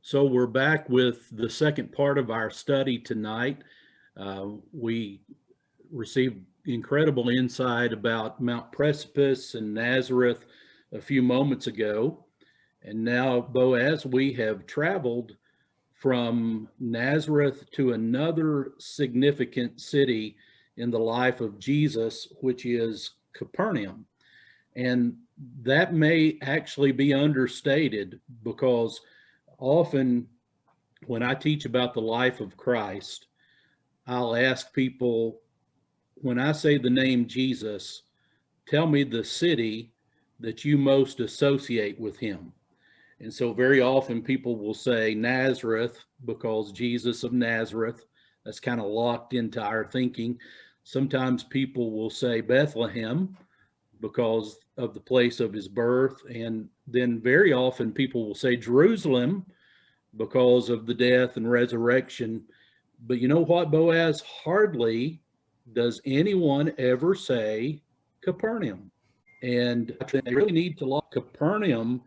So we're back with the second part of our study tonight. We received incredible insight about Mount Precipice and Nazareth a few moments ago. And now, Boaz, we have traveled from Nazareth to another significant city in the life of Jesus, which is Capernaum. And that may actually be understated because often when I teach about the life of Christ, I'll ask people, when I say the name Jesus, tell me the city that you most associate with him. And so very often people will say Nazareth because Jesus of Nazareth. That's kind of locked into our thinking. Sometimes people will say Bethlehem because of the place of his birth. And then very often people will say Jerusalem because of the death and resurrection. But you know what, Boaz? Hardly does anyone ever say Capernaum. And they really need to lock Capernaum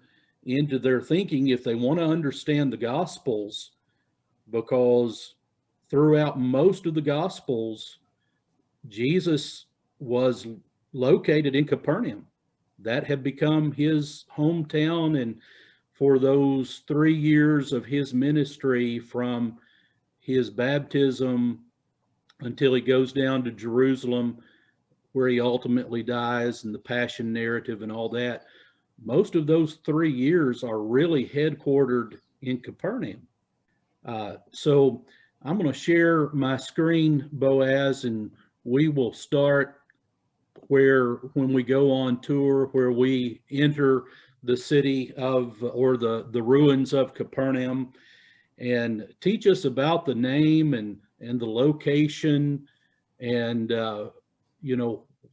into their thinking if they want to understand the Gospels, because throughout most of the Gospels, Jesus was located in Capernaum. That had become his hometown. And for those 3 years of his ministry, from his baptism until he goes down to Jerusalem, where he ultimately dies, and the passion narrative and all that, most of those 3 years are really headquartered in Capernaum. So I'm going to share my screen, Boaz, and we will start when we go on tour, where we enter the city of, or the ruins of Capernaum, and teach us about the name and the location, and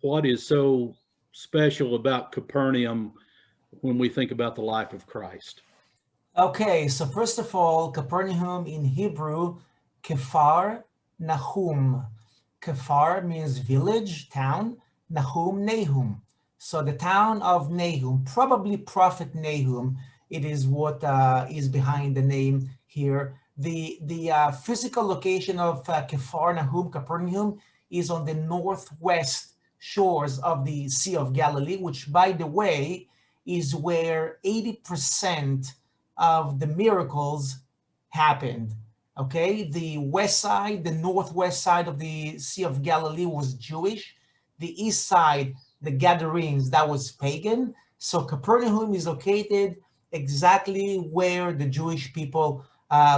what is so special about Capernaum when we think about the life of Christ. Okay, so first of all, Capernaum in Hebrew, Kefar Nahum. Kefar means village, town, Nahum. So the town of Nahum, probably Prophet Nahum, it is what is behind the name here. The physical location of Kefar Nahum, Capernaum, is on the northwest shores of the Sea of Galilee, which, by the way, is where 80% of the miracles happened. Okay, the west side, the northwest side of the Sea of Galilee was Jewish. The east side, the Gadarenes, that was pagan. So Capernaum is located exactly where the Jewish people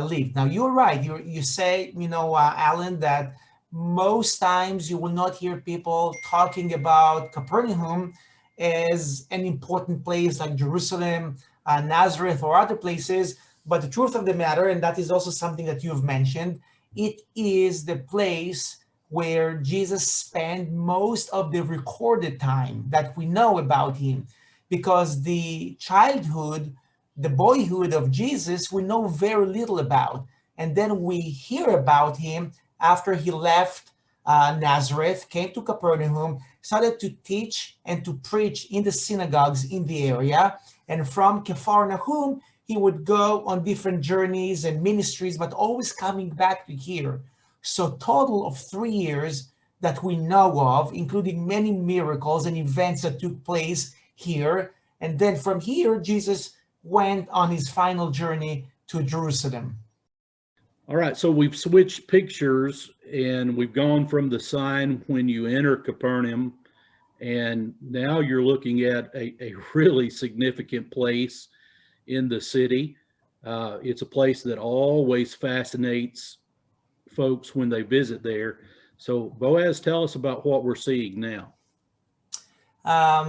lived. Now, you're right. You say, Alan, that most times you will not hear people talking about Capernaum as an important place like Jerusalem, Nazareth, or other places. But the truth of the matter, and that is also something that you've mentioned, it is the place where Jesus spent most of the recorded time that we know about him, because the childhood, the boyhood of Jesus, we know very little about. And then we hear about him after he left Nazareth, came to Capernaum, started to teach and to preach in the synagogues in the area. And from Kefar Nahum, he would go on different journeys and ministries, but always coming back to here. So total of 3 years that we know of, including many miracles and events that took place here. And then from here, Jesus went on his final journey to Jerusalem. All right, so we've switched pictures and we've gone from the sign when you enter Capernaum, and now you're looking at a really significant place in the city. It's a place that always fascinates folks when they visit there. So Boaz, tell us about what we're seeing now.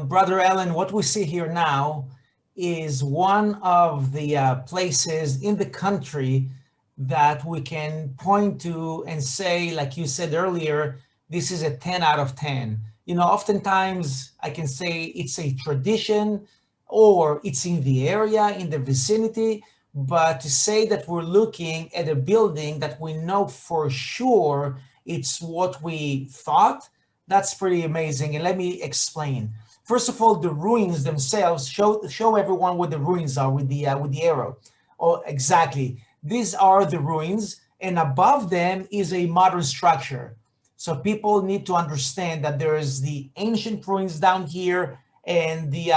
Brother Alan, what we see here now is one of the places in the country that we can point to and say, like you said earlier, this is a 10 out of 10. Oftentimes I can say it's a tradition or it's in the area, in the vicinity, but to say that we're looking at a building that we know for sure it's what we thought, that's pretty amazing. And let me explain. First of all, the ruins themselves show everyone what the ruins are with the arrow. Oh, exactly. These are the ruins, and above them is a modern structure. So people need to understand that there is the ancient ruins down here, and the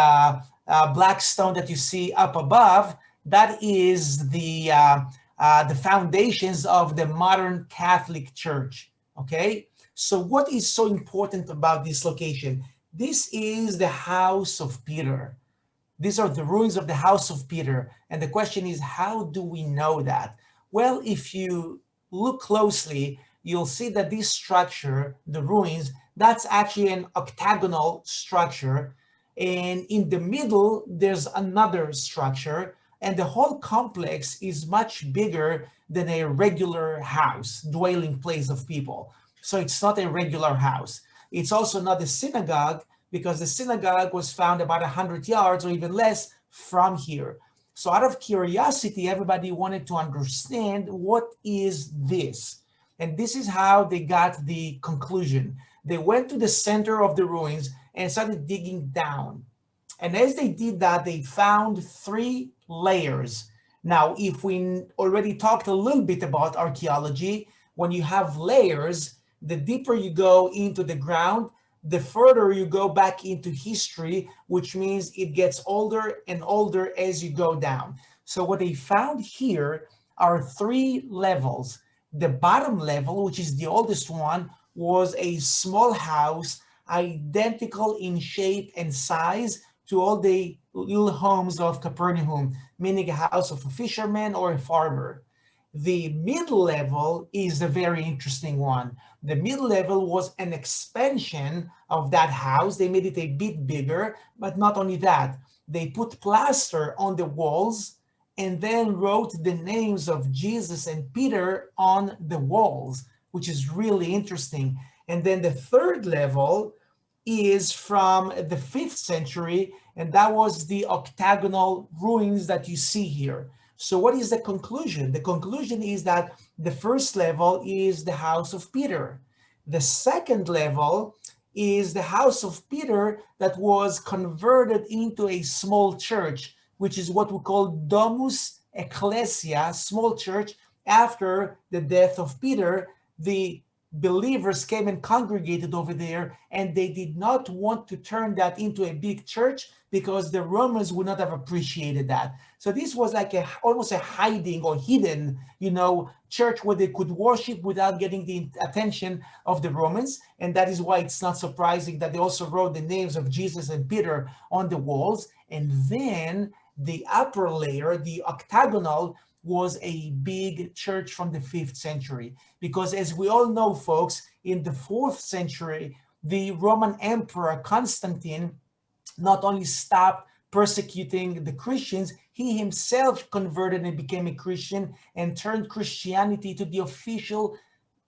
black stone that you see up above, that is the foundations of the modern Catholic Church. Okay, so what is so important about this location? This is the house of Peter. These are the ruins of the house of Peter. And the question is, how do we know that? Well, if you look closely, you'll see that this structure, the ruins, that's actually an octagonal structure. And in the middle, there's another structure. And the whole complex is much bigger than a regular house, dwelling place of people. So it's not a regular house. It's also not a synagogue, because the synagogue was found about 100 yards or even less from here. So out of curiosity, everybody wanted to understand, what is this? And this is how they got the conclusion. They went to the center of the ruins and started digging down. And as they did that, they found 3 layers. Now, if we already talked a little bit about archaeology, when you have layers, the deeper you go into the ground, the further you go back into history, which means it gets older and older as you go down. So what they found here are 3 levels. The bottom level, which is the oldest one, was a small house, identical in shape and size to all the little homes of Capernaum, meaning a house of a fisherman or a farmer. The middle level is a very interesting one. The middle level was an expansion of that house. They made it a bit bigger, but not only that, they put plaster on the walls and then wrote the names of Jesus and Peter on the walls, which is really interesting. And then the third level is from the 5th century, and that was the octagonal ruins that you see here. So what is the conclusion? The conclusion is that the first level is the house of Peter. The second level is the house of Peter that was converted into a small church, which is what we call Domus Ecclesia, small church. After the death of Peter, the believers came and congregated over there, and they did not want to turn that into a big church because the Romans would not have appreciated that. So this was like almost a hiding or hidden, church where they could worship without getting the attention of the Romans. And that is why it's not surprising that they also wrote the names of Jesus and Peter on the walls. And then the upper layer, the octagonal, was a big church from the 5th century. Because as we all know, folks, in the 4th century, the Roman Emperor Constantine not only stopped persecuting the Christians, he himself converted and became a Christian and turned Christianity to the official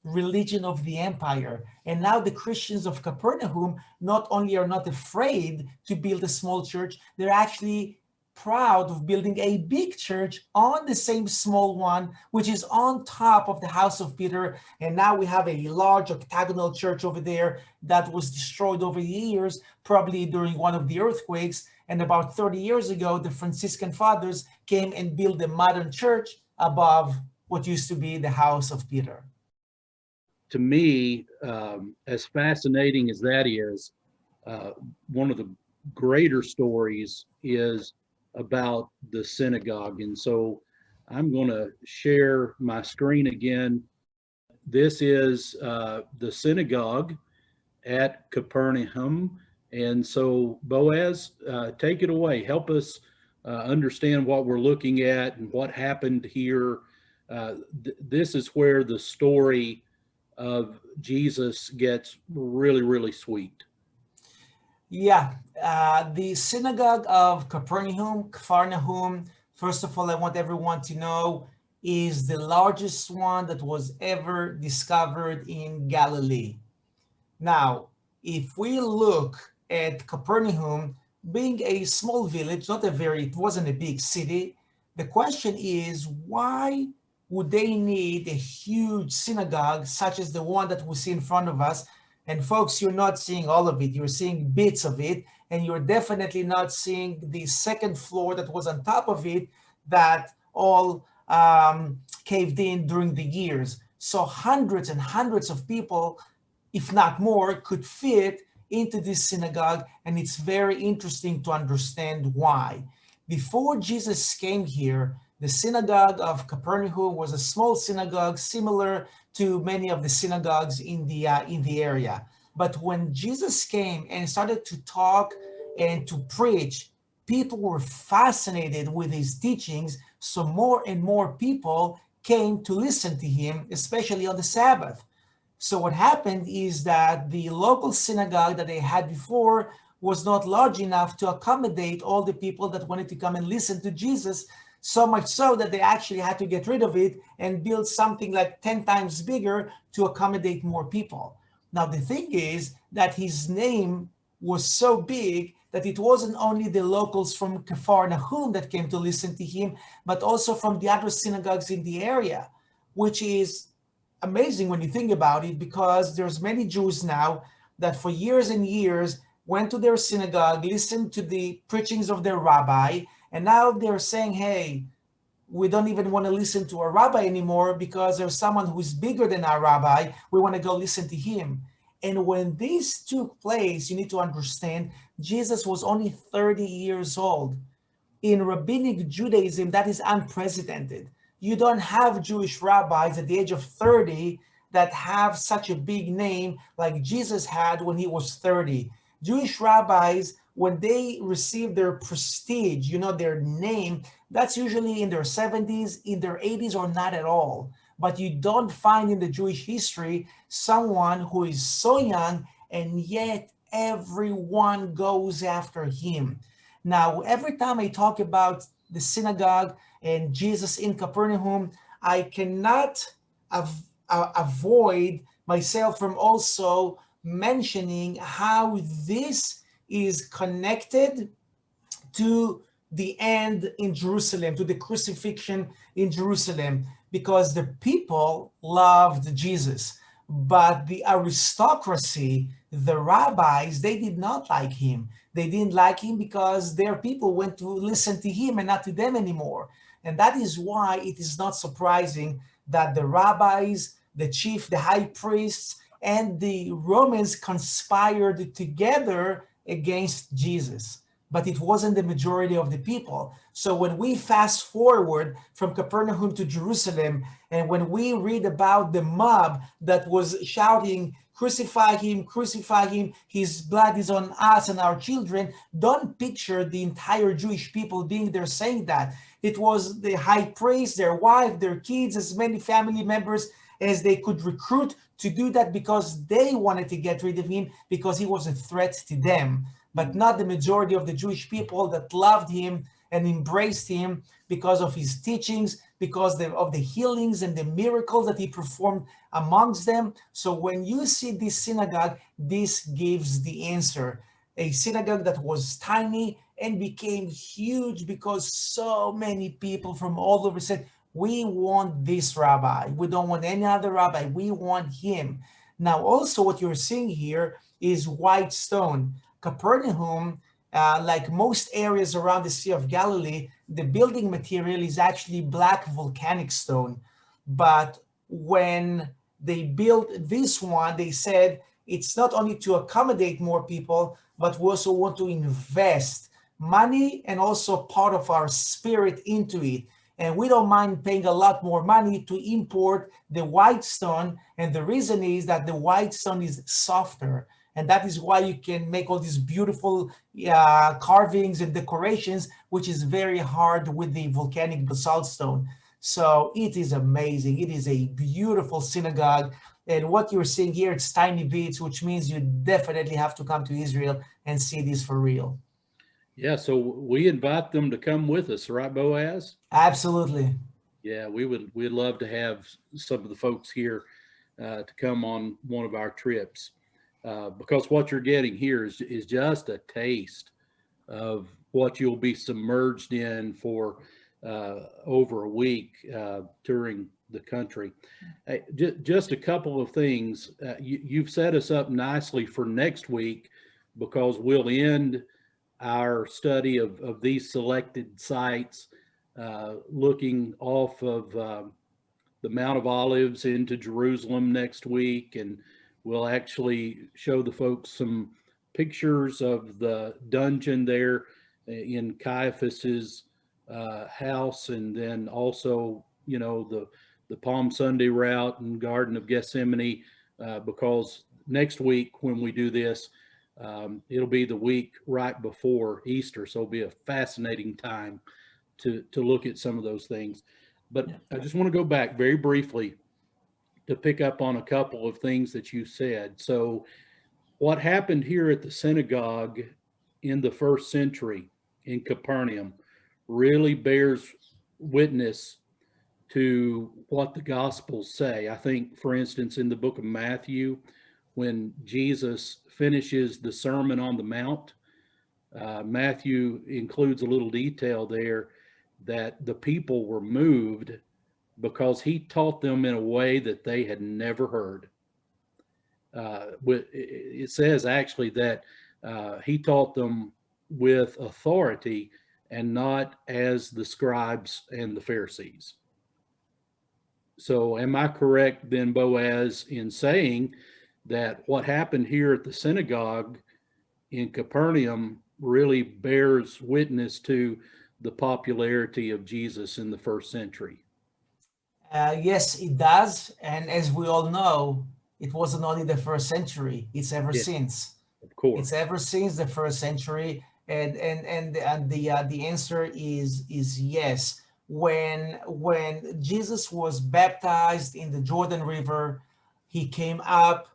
religion of the empire. And now the Christians of Capernaum not only are not afraid to build a small church, they're actually proud of building a big church on the same small one, which is on top of the house of Peter. And now we have a large octagonal church over there that was destroyed over the years, probably during one of the earthquakes. And about 30 years ago, the Franciscan fathers came and built a modern church above what used to be the house of Peter. To me, as fascinating as that is, one of the greater stories is about the synagogue. And so I'm going to share my screen again. This is the synagogue at Capernaum. And so Boaz, take it away. Help us understand what we're looking at and what happened here. This is where the story of Jesus gets really, really sweet. Yeah, the synagogue of Capernaum, first of all, I want everyone to know, is the largest one that was ever discovered in Galilee. Now, if we look at Capernaum being a small village, it wasn't a big city, the question is, why would they need a huge synagogue such as the one that we see in front of us? And folks, you're not seeing all of it. You're seeing bits of it, and you're definitely not seeing the second floor that was on top of it that all caved in during the years. So hundreds and hundreds of people, if not more, could fit into this synagogue, and it's very interesting to understand why. Before Jesus came here, the synagogue of Capernaum was a small synagogue similar to many of the synagogues in the area. But when Jesus came and started to talk and to preach, people were fascinated with his teachings, so more and more people came to listen to him, especially on the Sabbath. So what happened is that the local synagogue that they had before was not large enough to accommodate all the people that wanted to come and listen to Jesus, so much so that they actually had to get rid of it and build something like 10 times bigger to accommodate more people. Now, the thing is that his name was so big that it wasn't only the locals from Capernaum that came to listen to him, but also from the other synagogues in the area, which is amazing when you think about it, because there's many Jews now that for years and years went to their synagogue, listened to the preachings of their rabbi, and now they're saying, hey, we don't even want to listen to our rabbi anymore because there's someone who's bigger than our rabbi. We want to go listen to him. And when this took place, you need to understand, Jesus was only 30 years old. In rabbinic Judaism, that is unprecedented. You don't have Jewish rabbis at the age of 30 that have such a big name like Jesus had when he was 30. Jewish rabbis, when they receive their prestige, their name, that's usually in their 70s, in their 80s, or not at all. But you don't find in the Jewish history someone who is so young and yet everyone goes after him. Now, every time I talk about the synagogue and Jesus in Capernaum, I cannot avoid myself from also mentioning how this is connected to the end in Jerusalem, to the crucifixion in Jerusalem, because the people loved Jesus, but the aristocracy, the rabbis, they did not like him. They didn't like him because their people went to listen to him and not to them anymore. And that is why it is not surprising that the rabbis, the high priests, and the Romans conspired together against Jesus. But it wasn't the majority of the people. So when we fast forward from Capernaum to Jerusalem, and when we read about the mob that was shouting, crucify him, his blood is on us and our children, don't picture the entire Jewish people being there saying that. It was the high priest, their wife, their kids, as many family members as they could recruit to do that because they wanted to get rid of him because he was a threat to them. But not the majority of the Jewish people that loved him and embraced him because of his teachings, because of the healings and the miracles that he performed amongst them. So when you see this synagogue, this gives the answer. A synagogue that was tiny and became huge because so many people from all over said, we want this rabbi. We don't want any other rabbi. We want him. Now, also what you're seeing here is white stone. Capernaum, like most areas around the Sea of Galilee, the building material is actually black volcanic stone. But when they built this one, they said it's not only to accommodate more people, but we also want to invest money and also part of our spirit into it. And we don't mind paying a lot more money to import the white stone. And the reason is that the white stone is softer. And that is why you can make all these beautiful carvings and decorations, which is very hard with the volcanic basalt stone. So it is amazing. It is a beautiful synagogue. And what you're seeing here, it's tiny bits, which means you definitely have to come to Israel and see this for real. Yeah, so we invite them to come with us, right, Boaz? Absolutely. Yeah, we'd love to have some of the folks here to come on one of our trips. Because what you're getting here is just a taste of what you'll be submerged in for over a week touring the country. Just a couple of things. You've set us up nicely for next week because we'll end our study of these selected sites looking off of the Mount of Olives into Jerusalem next week, and we'll actually show the folks some pictures of the dungeon there in Caiaphas's house, and then also, you know, the Palm Sunday route and Garden of Gethsemane, because next week when we do this, it'll be the week right before Easter, so it'll be a fascinating time to look at some of those things. But I just want to go back very briefly to pick up on a couple of things that you said. So what happened here at the synagogue in the first century in Capernaum really bears witness to what the Gospels say. I think, for instance, in the book of Matthew, when Jesus finishes the Sermon on the Mount, Matthew includes a little detail there that the people were moved because he taught them in a way that they had never heard. It says actually that he taught them with authority and not as the scribes and the Pharisees. So am I correct then, Boaz, in saying that what happened here at the synagogue in Capernaum really bears witness to the popularity of Jesus in the first century? Yes, it does. And as we all know, it wasn't only the first century, it's ever since. Of course. It's ever since the first century. And the answer is yes. When Jesus was baptized in the Jordan River, he came up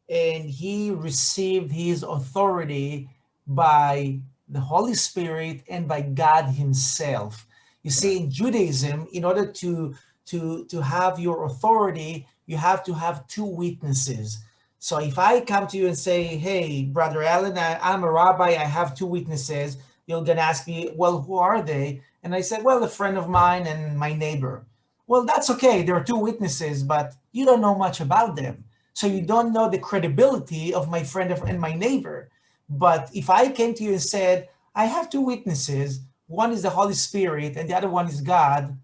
and he received his authority by the Holy Spirit and by God himself. You see, in Judaism, in order to have your authority, you have to have two witnesses. So if I come to you and say, hey, Brother Allen, I'm a rabbi, I have two witnesses, you're going to ask me, well, who are they? And I said, well, a friend of mine and my neighbor. Well, that's okay. There are two witnesses, but you don't know much about them. So you don't know the credibility of my friend and my neighbor. But if I came to you and said, I have two witnesses, one is the Holy Spirit and the other one is God,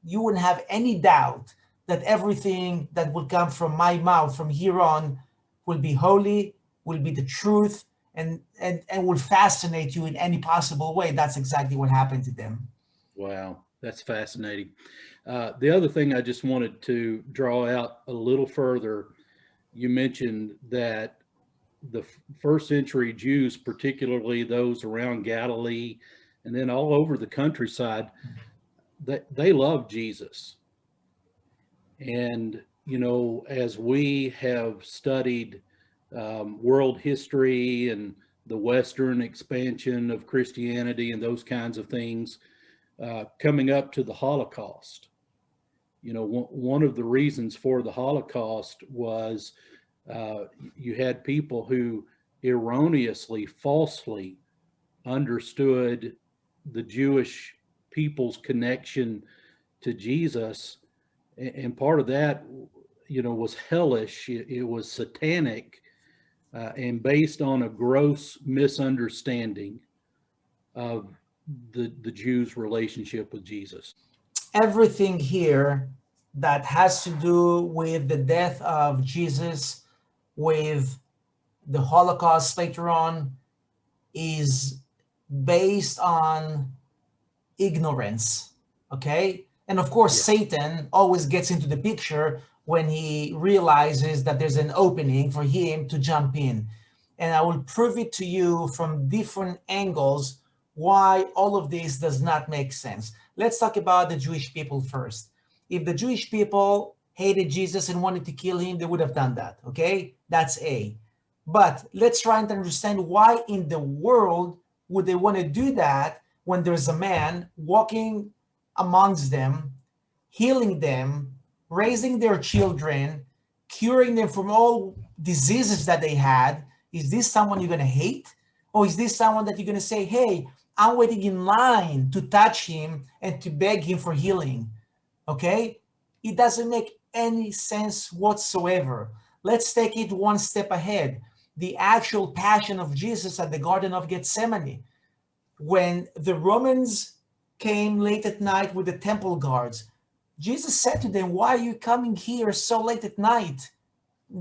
you wouldn't have any doubt that everything that will come from my mouth from here on will be holy, will be the truth, and will fascinate you in any possible way. That's exactly what happened to them. Wow, that's fascinating. The other thing I just wanted to draw out a little further, you mentioned that the first century Jews, particularly those around Galilee and then all over the countryside, they loved Jesus. And, you know, as we have studied world history and the Western expansion of Christianity and those kinds of things, coming up to the Holocaust, you know, one of the reasons for the Holocaust was you had people who erroneously, falsely understood the Jewish people's connection to Jesus. And part of that, you know, was hellish. It was satanic and based on a gross misunderstanding of the Jews' relationship with Jesus. Everything here that has to do with the death of Jesus, with the Holocaust later on, is based on ignorance, okay? And of course, Satan always gets into the picture when he realizes that there's an opening for him to jump in. And I will prove it to you from different angles why all of this does not make sense. Let's talk about the Jewish people first. If the Jewish people hated Jesus and wanted to kill him, they would have done that, okay? That's A. But let's try and understand why in the world would they want to do that when there's a man walking amongst them, healing them, raising their children, curing them from all diseases that they had. Is this someone you're going to hate? Or is this someone that you're going to say, hey, I'm waiting in line to touch him and to beg him for healing? Okay? It doesn't make any sense whatsoever. Let's take it one step ahead. The actual passion of Jesus at the Garden of Gethsemane. When the Romans came late at night with the temple guards. Jesus said to them, why are you coming here so late at night?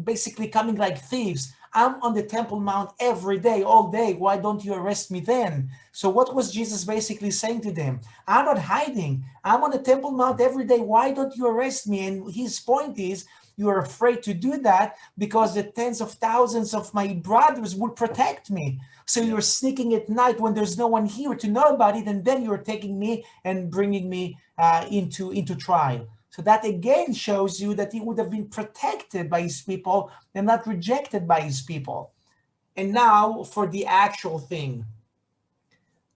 Basically coming like thieves. I'm on the Temple Mount every day, all day. Why don't you arrest me then? So what was Jesus basically saying to them? I'm not hiding. I'm on the Temple Mount every day. Why don't you arrest me? And his point is, you are afraid to do that because the tens of thousands of my brothers will protect me. So you're sneaking at night when there's no one here to know about it, and then you're taking me and bringing me into trial. So that again shows you that he would have been protected by his people and not rejected by his people. And now for the actual thing.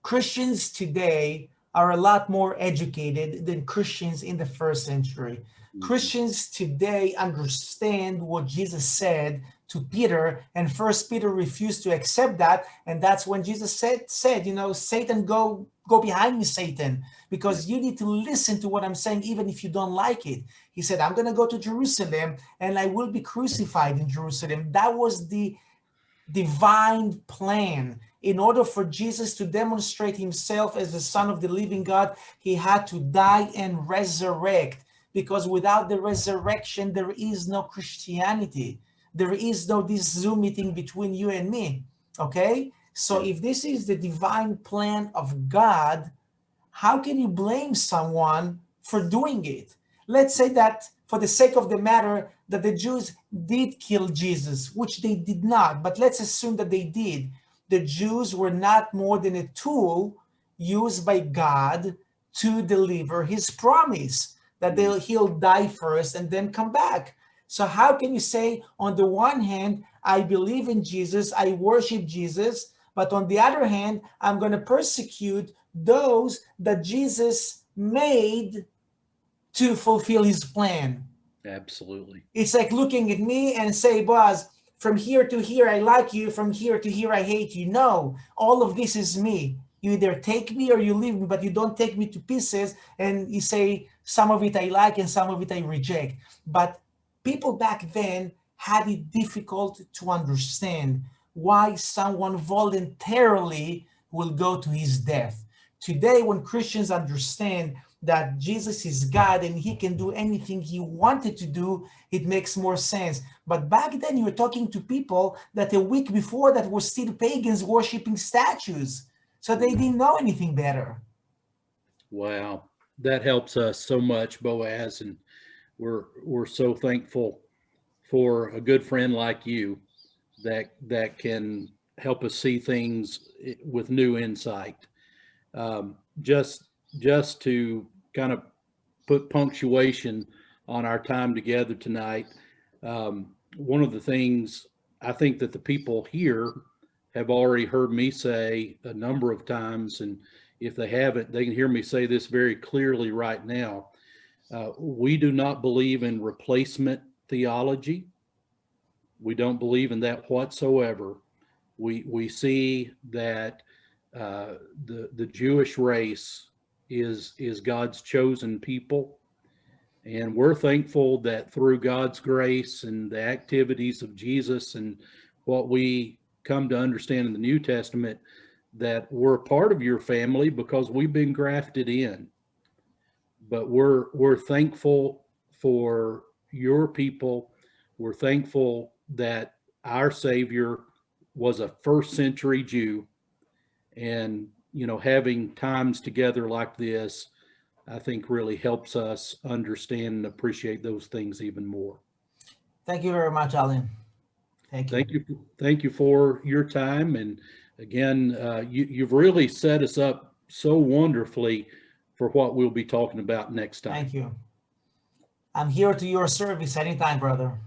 Christians today are a lot more educated than Christians in the first century. Christians today understand what Jesus said to Peter, and First Peter refused to accept that, and that's when Jesus said, Satan, go behind me, Satan, because you need to listen to what I'm saying, even if you don't like it. He said, I'm going to go to Jerusalem, and I will be crucified in Jerusalem. That was the divine plan. In order for Jesus to demonstrate himself as the Son of the living God, he had to die and resurrect, because without the resurrection, there is no Christianity. There is no this Zoom meeting between you and me, okay? So if this is the divine plan of God, how can you blame someone for doing it? Let's say that for the sake of the matter, that the Jews did kill Jesus, which they did not, but let's assume that they did. The Jews were not more than a tool used by God to deliver his promise that he'll die first and then come back. So how can you say, on the one hand, I believe in Jesus, I worship Jesus, but on the other hand, I'm going to persecute those that Jesus made to fulfill his plan? Absolutely. It's like looking at me and say, Boaz, from here to here, I like you. From here to here, I hate you. No, all of this is me. You either take me or you leave me, but you don't take me to pieces. And you say, some of it I like and some of it I reject. But people back then had it difficult to understand why someone voluntarily will go to his death. Today, when Christians understand that Jesus is God and he can do anything he wanted to do, it makes more sense. But back then, you were talking to people that a week before that were still pagans worshiping statues. So they didn't know anything better. Wow. That helps us so much, Boaz, and we're so thankful for a good friend like you that can help us see things with new insight. Just to kind of put punctuation on our time together tonight, one of the things I think that the people here have already heard me say a number of times, and if they haven't, they can hear me say this very clearly right now. We do not believe in replacement theology. We don't believe in that whatsoever. We see that the Jewish race is God's chosen people, and we're thankful that through God's grace and the activities of Jesus and what we come to understand in the New Testament, that we're part of your family because we've been grafted in. But we're thankful for your people. We're thankful that our Savior was a first century Jew, and having times together like this, I think really helps us understand and appreciate those things even more. Thank you very much, Alan. Thank you. Thank you for your time. And again, you've really set us up so wonderfully for what we'll be talking about next time. Thank you. I'm here to your service anytime, brother.